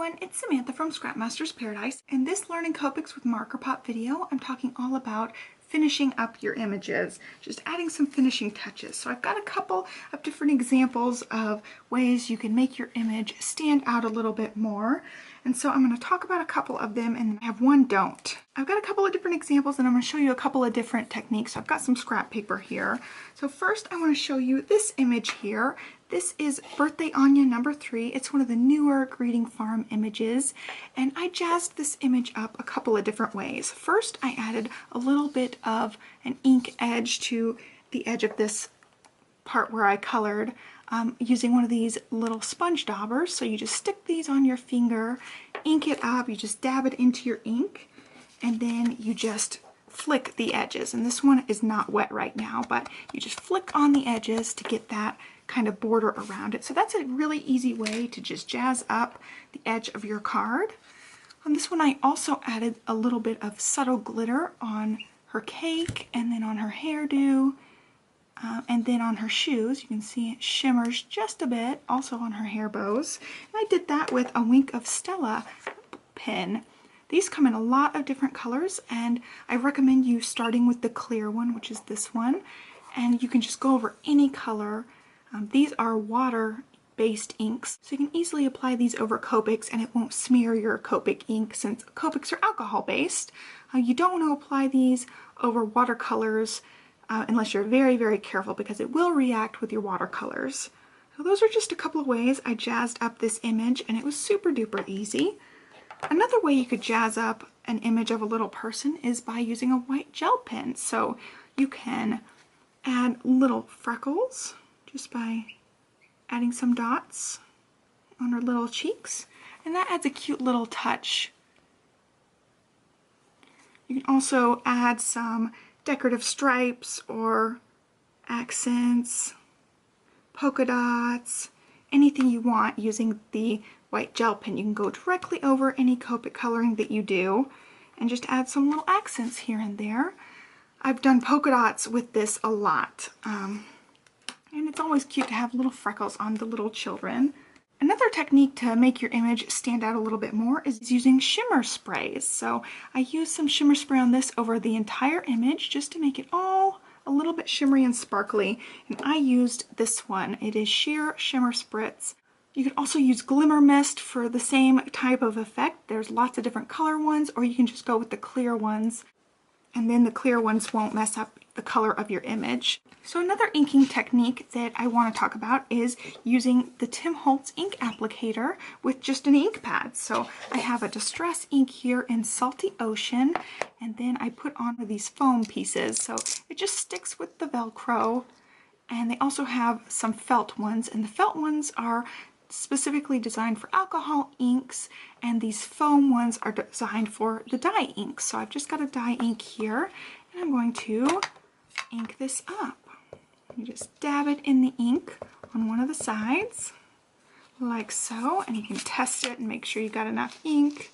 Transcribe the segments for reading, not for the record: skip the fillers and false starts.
everyone, it's Samantha from Scrapmaster's Paradise. In this Learning Copics with MarkerPOP video, I'm talking all about finishing up your images, just adding some finishing touches. So I've got a couple of different examples of ways you can make your image stand out a little bit more. And so I'm going to talk about a couple of them and I have one don't. I've got a couple of different examples and I'm going to show you a couple of different techniques. So I've got some scrap paper here. So first I want to show you this image here. This is Birthday Anya number 3. It's one of the newer Greeting Farm images, and I jazzed this image up a couple of different ways. First, I added a little bit of an ink edge to the edge of this part where I colored using one of these little sponge daubers. So you just stick these on your finger, ink it up, you just dab it into your ink, and then you just flick the edges. And this one is not wet right now, but you just flick on the edges to get that kind of border around it. So that's a really easy way to just jazz up the edge of your card. On this one I also added a little bit of subtle glitter on her cake and then on her hairdo and then on her shoes. You can see it shimmers just a bit, also on her hair bows. And I did that with a Wink of Stella pen. These come in a lot of different colors and I recommend you starting with the clear one, which is this one, and you can just go over any color. These are water-based inks, so you can easily apply these over Copics and it won't smear your Copic ink since Copics are alcohol-based. You don't want to apply these over watercolors unless you're very, very careful because it will react with your watercolors. So those are just a couple of ways I jazzed up this image and it was super duper easy. Another way you could jazz up an image of a little person is by using a white gel pen. So you can add little freckles just by adding some dots on her little cheeks, and that adds a cute little touch. You can also add some decorative stripes or accents, polka dots, anything you want using the white gel pen. You can go directly over any Copic coloring that you do and just add some little accents here and there. I've done polka dots with this a lot. And it's always cute to have little freckles on the little children. Another technique to make your image stand out a little bit more is using shimmer sprays. So I used some shimmer spray on this over the entire image just to make it all a little bit shimmery and sparkly. And I used this one. It is Sheer Shimmer Spritz. You can also use Glimmer Mist for the same type of effect. There's lots of different color ones, or you can just go with the clear ones, and then the clear ones won't mess up the color of your image. So another inking technique that I want to talk about is using the Tim Holtz ink applicator with just an ink pad. So I have a Distress ink here in Salty Ocean, and then I put on these foam pieces. So it just sticks with the Velcro, and they also have some felt ones, and the felt ones are specifically designed for alcohol inks, and these foam ones are designed for the dye ink. So I've just got a dye ink here, and I'm going to ink this up. You just dab it in the ink on one of the sides, like so, and you can test it and make sure you got enough ink,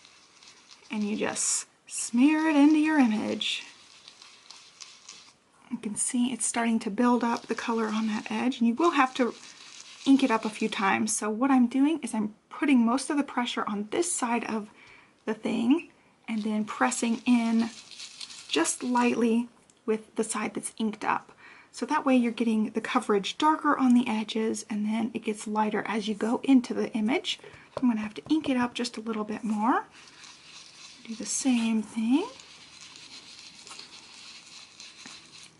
and you just smear it into your image. You can see it's starting to build up the color on that edge, and you will have to ink it up a few times. So what I'm doing is I'm putting most of the pressure on this side of the thing and then pressing in just lightly with the side that's inked up. So that way you're getting the coverage darker on the edges and then it gets lighter as you go into the image. I'm going to have to ink it up just a little bit more. Do the same thing.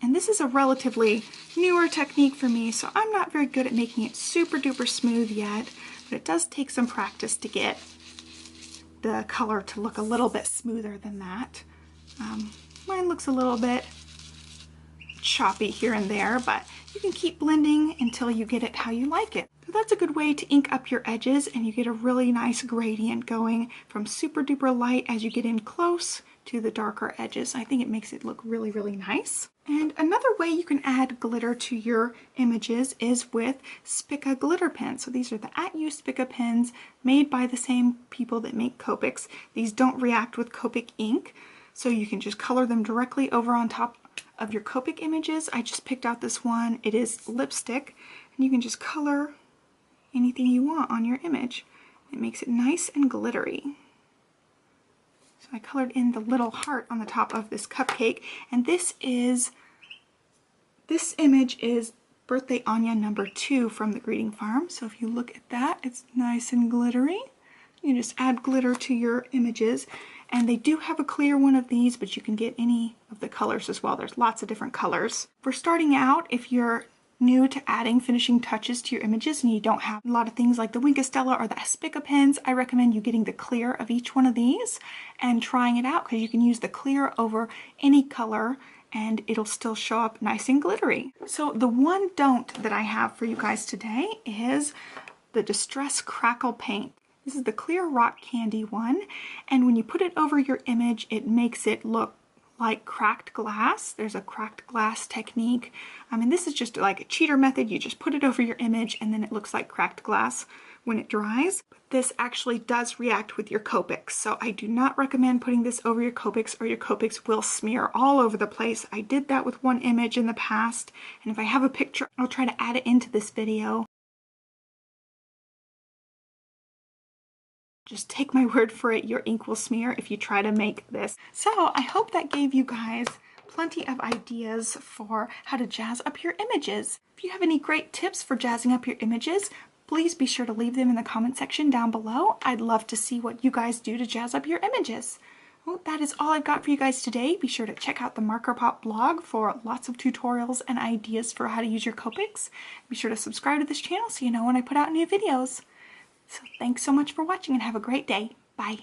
And this is a relatively newer technique for me, so I'm not very good at making it super duper smooth yet, but it does take some practice to get the color to look a little bit smoother than that. Mine looks a little bit choppy here and there, but you can keep blending until you get it how you like it. So that's a good way to ink up your edges, and you get a really nice gradient going from super duper light as you get in close to the darker edges. I think it makes it look really, really nice. And another way you can add glitter to your images is with Spica glitter pens. So these are the At You Spica pens made by the same people that make Copics. These don't react with Copic ink, so you can just color them directly over on top of your Copic images. I just picked out this one. It is lipstick, and you can just color anything you want on your image. It makes it nice and glittery. So I colored in the little heart on the top of this cupcake, and this image is Birthday Anya number 2 from the Greeting Farm. So if you look at that, it's nice and glittery. You just add glitter to your images, and they do have a clear one of these, but you can get any of the colors as well. There's lots of different colors. For starting out, if you're new to adding finishing touches to your images and you don't have a lot of things like the Wink of Stella or the Aspica pens, I recommend you getting the clear of each one of these and trying it out, because you can use the clear over any color and it'll still show up nice and glittery. So the one don't that I have for you guys today is the Distress Crackle paint. This is the clear rock candy one, and when you put it over your image, it makes it look like cracked glass. There's a cracked glass technique. And this is just like a cheater method. You just put it over your image and then it looks like cracked glass when it dries. But this actually does react with your Copics. So I do not recommend putting this over your Copics, or your Copics will smear all over the place. I did that with one image in the past, and if I have a picture, I'll try to add it into this video. Just take my word for it, your ink will smear if you try to make this. So I hope that gave you guys plenty of ideas for how to jazz up your images. If you have any great tips for jazzing up your images, please be sure to leave them in the comment section down below. I'd love to see what you guys do to jazz up your images. Well, that is all I've got for you guys today. Be sure to check out the MarkerPOP blog for lots of tutorials and ideas for how to use your Copics. Be sure to subscribe to this channel so you know when I put out new videos. So thanks so much for watching and have a great day. Bye.